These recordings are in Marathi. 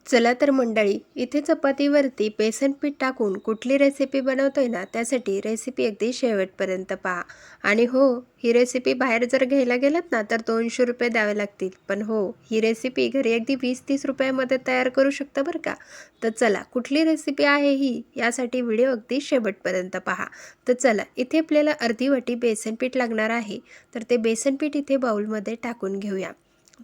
चला तर मंडळी, इथे चपातीवरती बेसन पीठ टाकून कुठली रेसिपी बनवतोय ना, त्यासाठी रेसिपी अगदी शेवटपर्यंत पहा. आणि हो, ही रेसिपी बाहेर जर घ्यायला गेलात ना तर 200 रुपये द्यावे लागतील. पण हो, ही रेसिपी घरी अगदी 20-30 रुपयामध्ये तयार करू शकता बरं का. तर चला, कुठली रेसिपी आहे ही, यासाठी व्हिडिओ अगदी शेवटपर्यंत पहा. तर चला, इथे आपल्याला अर्धी वाटी बेसन पीठ लागणार आहे. तर ते बेसन पीठ इथे बाउलमध्ये टाकून घेऊया.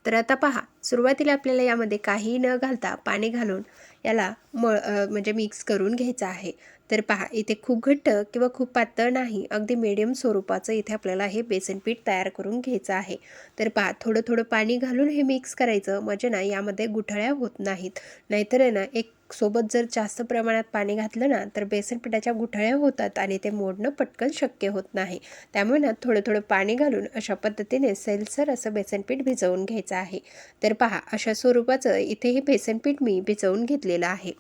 तर आता पहा, सुरुवातीला आपल्याला यामध्ये काही न घालता पाणी घालून याला म्हणजे मिक्स करून घ्यायचं आहे. तर पहा, इथे खूप घट्ट किंवा खूप पातळ नाही, अगदी मीडियम स्वरूपाचं इथे आपल्याला हे बेसन पीठ तयार करून घ्यायचं आहे. तर पहा, थोडं थोडं पाणी घालून हे मिक्स करायचं, म्हणजे ना यामध्ये गुठळ्या होत नाहीत. नाहीतर आहे ना, एक सोबत जर जास्त प्रमाणात पाणी घातलं ना तर बेसन पिठाच्या गुठळ्या होतात आणि ते मोडणं पटकन शक्य होत नाही. त्यामुळे ना थोडं थोडं पाणी घालून अशा पद्धतीने सैलसर असं बेसन पीठ भिजवून घ्यायचं आहे. तर पहा, अशा स्वरूपाचं इथे हे बेसन पीठ मी भिजवून घेतलेलं आहे.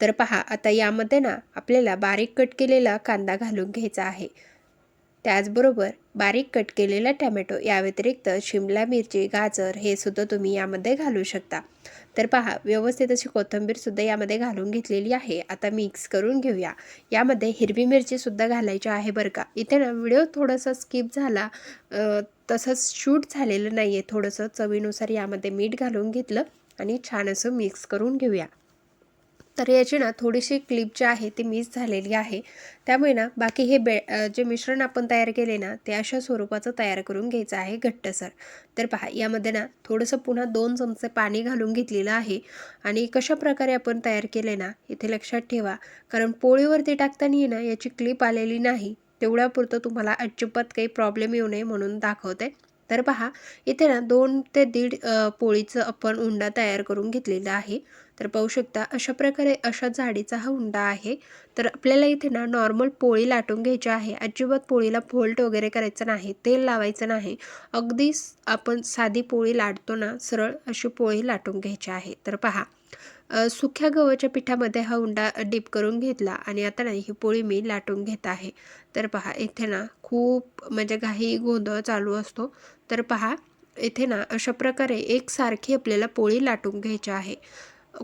तर पहा, आता यामध्ये ना आपल्याला बारीक कट केलेला कांदा घालून घ्यायचा आहे. त्याचबरोबर बारीक कट केलेला टॅमॅटो, या व्यतिरिक्त शिमला मिरची, गाजर हे सुद्धा तुम्ही यामध्ये घालू शकता. तर पहा, व्यवस्थित अशी कोथिंबीरसुद्धा यामध्ये घालून घेतलेली आहे. आता मिक्स करून घेऊया. यामध्ये हिरवी मिरचीसुद्धा घालायची आहे बरं का. इथे ना व्हिडिओ थोडासा स्किप झाला, तसंच शूट झालेलं नाही आहे. थोडंसं चवीनुसार यामध्ये मीठ घालून घेतलं आणि छान असं मिक्स करून घेऊया. तर याची ना थोडीशी क्लिप जी आहे ती मिस झालेली आहे. त्यामुळे ना बाकी हे जे मिश्रण आपण तयार केले ना, ते अशा स्वरूपाचं तयार करून घ्यायचं आहे घट्टसर. तर पहा, यामध्ये ना थोडंसं पुन्हा 2 चमचे पाणी घालून घेतलेलं आहे. आणि कशाप्रकारे आपण तयार केले ना, इथे लक्षात ठेवा, कारण पोळीवरती टाकताना ना याची क्लिप आलेली नाही. तेवढ्यापुरतं तुम्हाला अजिबात काही प्रॉब्लेम येऊ नये म्हणून दाखवते. तर पहा, इथे ना 2 ते 1.5 पोळीचं आपण उंडा तयार करून घेतलेला आहे. तर पाहू शकता, अशा प्रकारे अशा जाडीचा हा उंडा आहे. तर आपल्याला इथे ना नॉर्मल पोळी लाटून घ्यायची आहे. अजिबात पोळीला फोल्ड वगैरे करायचं नाही, तेल लावायचं नाही. अगदी आपण साधी पोळी लाटतो ना, सरळ अशी पोळी लाटून घ्यायची आहे. तर पहा, सुक्या गव्हाच्या पिठामध्ये हा उंडा डीप करून घेतला आणि आता ना ही पोळी मी लाटून घेत आहे. तर पहा, इथे ना खूप म्हणजे घाई गोंधळ चालू असतो. तर पहा, इथे ना अशा प्रकारे एकसारखी आपल्याला पोळी लाटून घ्यायची आहे.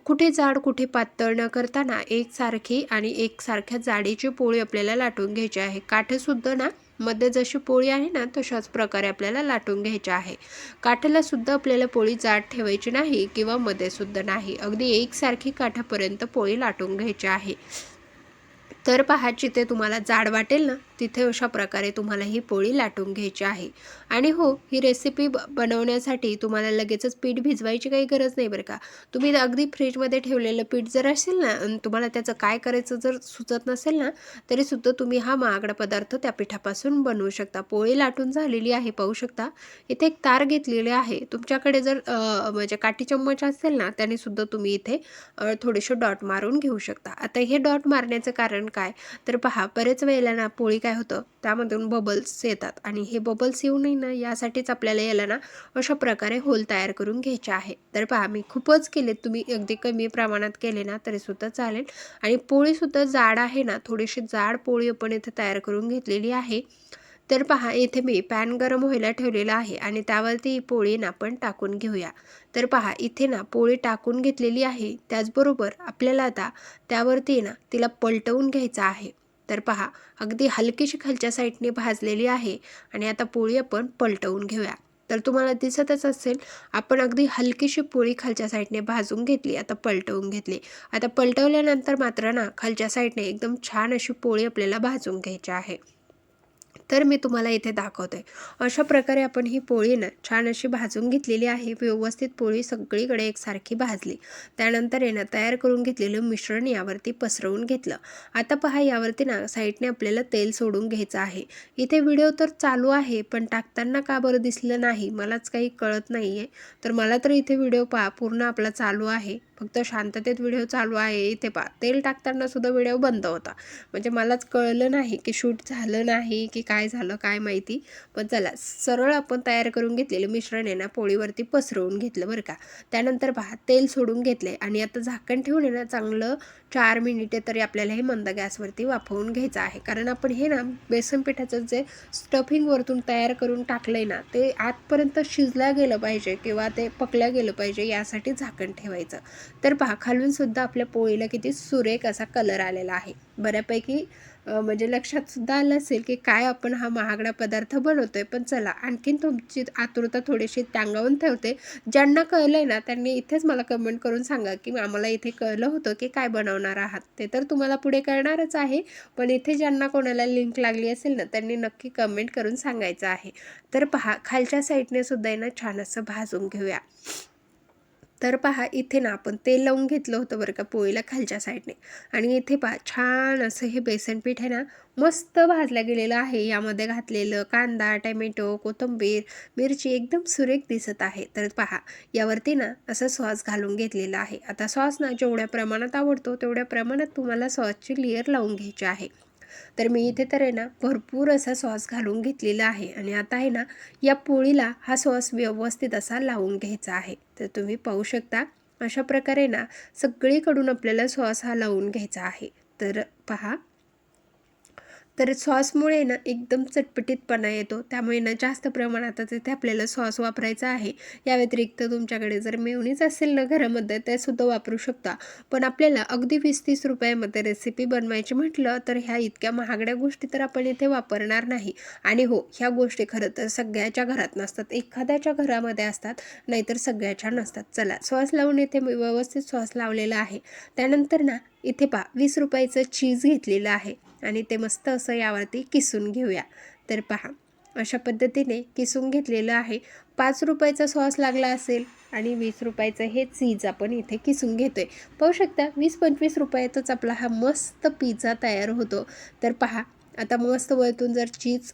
कुठे जाड कुठे पातळ न करताना एकसारखी आणि एकसारख्या जाडीची पोळी आपल्याला लाटून घ्यायची आहे. काठसुद्धा ना मध्ये जशी पोळी आहे ना तशाच प्रकारे आपल्याला लाटून घ्यायची आहे. काठाला सुद्धा आपल्याला पोळी जाड ठेवायची नाही किंवा मध्ये सुद्धा नाही, अगदी एकसारखी काठापर्यंत पोळी लाटून घ्यायची आहे. तर पहा, जिथे तुम्हाला जाड वाटेल ना तिथे अशा प्रकारे तुम्हाला ही पोळी लाटून घ्यायची आहे. आणि हो, ही रेसिपी बनवण्यासाठी तुम्हाला लगेचच पीठ भिजवायची काही गरज नाही बरं का. तुम्ही अगदी फ्रीजमध्ये ठेवलेलं पीठ जर असेल ना आणि तुम्हाला त्याचं काय करायचं जर सुचत नसेल ना, तरीसुद्धा तुम्ही हा महागडा पदार्थ त्या पिठापासून बनवू शकता. पोळी लाटून झालेली आहे, पाहू शकता. इथे एक तार घेतलेले आहे. तुमच्याकडे जर म्हणजे काठी चम्मच असेल ना, त्यानेसुद्धा तुम्ही इथे थोडेसे डॉट मारून घेऊ शकता. आता हे डॉट मारण्याचं कारण काय, तर पहा, बरेच वेळेला ना पोळी काय होतं, त्यामधून बबल्स येतात आणि हे बबल्स येऊ नये ना यासाठीच आपल्याला याला ना अशा प्रकारे होल तयार करून घ्यायचे आहे. तर पहा, मी खूपच केले, तुम्ही अगदी कमी प्रमाणात केले ना तरीसुद्धा चालेल. आणि पोळीसुद्धा जाड आहे ना, थोडीशी जाड पोळी आपण इथे तयार करून घेतलेली आहे. तर पहा, इथे मी पॅन गरम व्हायला ठेवलेला आहे आणि त्यावरती ही पोळी ना आपण टाकून घेऊया. तर पहा, इथे ना पोळी टाकून घेतलेली आहे. त्याचबरोबर आपल्याला आता त्यावरती ना तिला पलटवून घ्यायचं आहे. तर पहा, अगदी हलकीशी खालच्या साईडने भाजलेली आहे आणि आता पोळी आपण पलटवून घेऊया. तर तुम्हाला दिसतच असेल, आपण अगदी हलकीशी पोळी खालच्या साईडने भाजून घेतली, आता पलटवून घेतली. आता पलटवल्यानंतर मात्र ना खालच्या साईडने एकदम छान अशी पोळी आपल्याला भाजून घ्यायची आहे. तर मी तुम्हाला इथे दाखवते. अशा प्रकारे आपण ही पोळी ना छान अशी भाजून घेतलेली आहे. व्यवस्थित पोळी सगळीकडे एकसारखी भाजली. त्यानंतर आहे ना तयार करून घेतलेलं मिश्रण यावरती पसरवून घेतलं. आता पहा, यावरती ना साईडने आपल्याला तेल सोडून घ्यायचं आहे. इथे व्हिडिओ तर चालू आहे, पण टाकताना का बरं दिसलं नाही मलाच काही कळत नाही आहे. तर मला तर इथे व्हिडिओ पहा पूर्ण आपला चालू आहे, फक्त शांततेत व्हिडिओ चालू आहे. इथे पहा, तेल टाकताना सुद्धा व्हिडिओ बंद होता. म्हणजे मलाच कळलं नाही की शूट झालं नाही की काय काय झालं काय माहिती. पण चला, सरळ आपण तयार करून घेतलेलं मिश्रण आहे ना पोळीवरती पसरवून घेतलं बरं का. त्यानंतर पहा तेल सोडून घेतले आणि आता झाकण ठेवून आहे ना चांगलं 4 मिनिटे तरी आपल्याला हे मंद गॅसवरती वाफवून घ्यायचं आहे. कारण आपण हे ना बेसन पिठाचं जे स्टफिंग वरतून तयार करून टाकलंय ना ते आतपर्यंत शिजल्या गेलं पाहिजे किंवा ते पकल्या गेलं पाहिजे, यासाठी झाकण ठेवायचं. तर पहा खालून सुद्धा आपल्या पोळीला किती सुरेख असा कलर आलेला आहे. बऱ्यापैकी म्हणजे लक्षात सुद्धा आलं असेल की काय आपण हा महागडा पदार्थ बनवतोय. पण चला, आणखीन तुमची आतुरता थोडीशी टांगवून ठेवते. ज्यांना कळलंय ना त्यांनी इथेच मला कमेंट करून सांगा की आम्हाला इथे कळलं होतं की काय बनवणार आहात. ते तर तुम्हाला पुढे कळणारच आहे, पण इथे ज्यांना कोणाला लिंक लागली असेल ना त्यांनी नक्की कमेंट करून सांगायचं आहे. तर पहा खालच्या साईडने सुद्धा आहे ना छान असं भाजून घेऊया. तर पहा इथे ना आपण तेल लावून घेतलं होतं बरं का पोळीला खालच्या साईडने. आणि इथे पहा छान असं हे बेसन पीठ आहे ना मस्त भाजलं गेलेलं आहे. यामध्ये घातलेलं कांदा, टॅमॅटो, कोथिंबीर, मिरची एकदम सुरेख दिसत आहे. तर पहा यावरती ना असं सॉस घालून घेतलेलं आहे. आता सॉस ना जेवढ्या प्रमाणात आवडतो तेवढ्या प्रमाणात तुम्हाला सॉसची लेयर लावून घ्यायची आहे. तर मी इथे तर आहे ना भरपूर असा सॉस घालून घेतलेला आहे. आणि आता आहे ना या पोळीला हा सॉस व्यवस्थित असा लावून घ्यायचा आहे. तर तुम्ही पाहू शकता अशा प्रकारे ना सगळीकडून आपल्याला सॉस हा लावून घ्यायचा आहे. तर पहा, तर सॉसमुळे ना एकदम चटपटीतपणा येतो. त्यामुळे ना जास्त प्रमाणातच इथे आपल्याला सॉस वापरायचा आहे. या व्यतिरिक्त तुमच्याकडे जर मेयोनीज असेल ना घरामध्ये ते सुद्धा वापरू शकता. पण आपल्याला अगदी 20-30 रुपयामध्ये रेसिपी बनवायची म्हटलं तर ह्या इतक्या महागड्या गोष्टी तर आपण इथे वापरणार नाही. आणि हो, ह्या गोष्टी खरं तर सगळ्याच्या घरात नसतात, एखाद्याच्या घरामध्ये असतात, नाहीतर सगळ्याच्या नसतात. चला, सॉस लावून इथे मी व्यवस्थित सॉस लावलेला आहे. त्यानंतर ना इथे पहा 20 रुपयाचं चीज घेतलेलं आहे आणि ते मस्त असं यावरती किसून घेऊया. तर पहा अशा पद्धतीने किसून घेतलेलं आहे. 5 रुपयाचा सॉस लागला असेल आणि 20 रुपयाचं हे चीज आपण इथे किसून घेतोय. पाहू शकता 20-25 रुपयातच आपला हा मस्त पिझ्झा तयार होतो. तर पहा आता मस्त वरतून जर चीज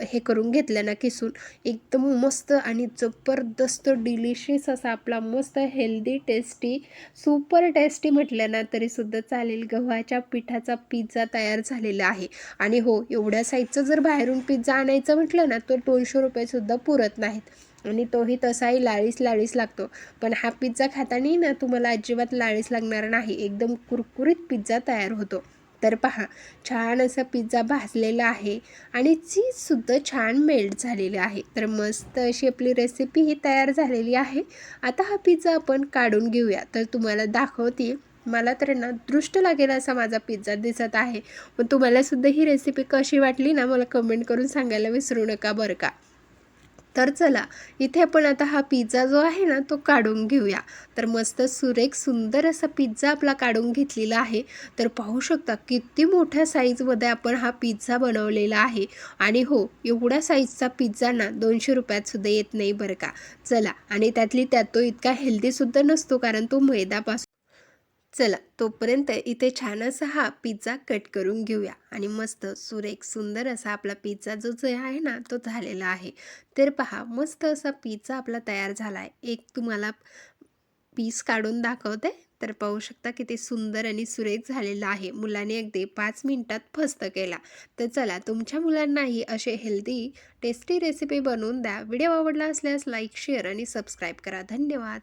हे करून घेतलं ना किसून, एकदम मस्त आणि जबरदस्त डिलिशियस असा आपला मस्त हेल्दी टेस्टी सुपर टेस्टी म्हटलं ना तरीसुद्धा चालेल गव्हाच्या पिठाचा पिझ्झा तयार झालेला आहे. आणि हो, एवढ्या साईजचं जर बाहेरून पिझ्झा आणायचं म्हटलं ना तर 200 रुपयेसुद्धा पुरत नाहीत आणि तोही तसाही लाळीस लागतो. पण हा पिझ्झा खाताना ना तुम्हाला अजिबात लाळीस लागणार नाही, एकदम कुरकुरीत पिझ्झा तयार होतो. तर पहा छान असा पिझ्झा भाजलेला आहे आणि चीजसुद्धा छान मेल्ट झालेली आहे. तर मस्त अशी आपली रेसिपी ही तयार झालेली आहे. आता हा पिझ्झा आपण काढून घेऊया. तर तुम्हाला दाखवते, मला तर ना दृष्ट लागेल असा माझा पिझ्झा दिसत आहे. पण तुम्हालासुद्धा ही रेसिपी कशी वाटली ना मला कमेंट करून सांगायला विसरू नका बरं का. तर चला, इथे आपण आता हा पिझ्झा जो आहे ना तो काढून घेऊया. तर मस्त सुरेख सुंदर असा पिझ्झा आपला काढून घेतलेला आहे. तर पाहू शकता किती मोठ्या साईजमध्ये आपण हा पिझ्झा बनवलेला आहे. आणि हो, एवढ्या साईजचा पिझ्झा ना 200 रुपयात सुद्धा येत नाही बरं का. चला, आणि त्यातली त्यात तो इतका हेल्दीसुद्धा नसतो कारण तो मैद्यापासून. चला, तोपर्यंत इथे छान असा हा पिझ्झा कट करून घेऊया आणि मस्त सुरेख सुंदर असा आपला पिझ्झा जो आहे ना तो झालेला आहे. तर पहा मस्त असा पिझ्झा आपला तयार झाला आहे. एक तुम्हाला पीस काढून दाखवते. तर पाहू शकता किती सुंदर आणि सुरेख झालेला आहे. मुलाने अगदी 5 मिनिटात फस्त केला. तर चला, तुमच्या मुलांनाही असे हेल्दी टेस्टी रेसिपी बनवून द्या. व्हिडिओ आवडला असल्यास लाईक, शेअर आणि सबस्क्राईब करा. धन्यवाद.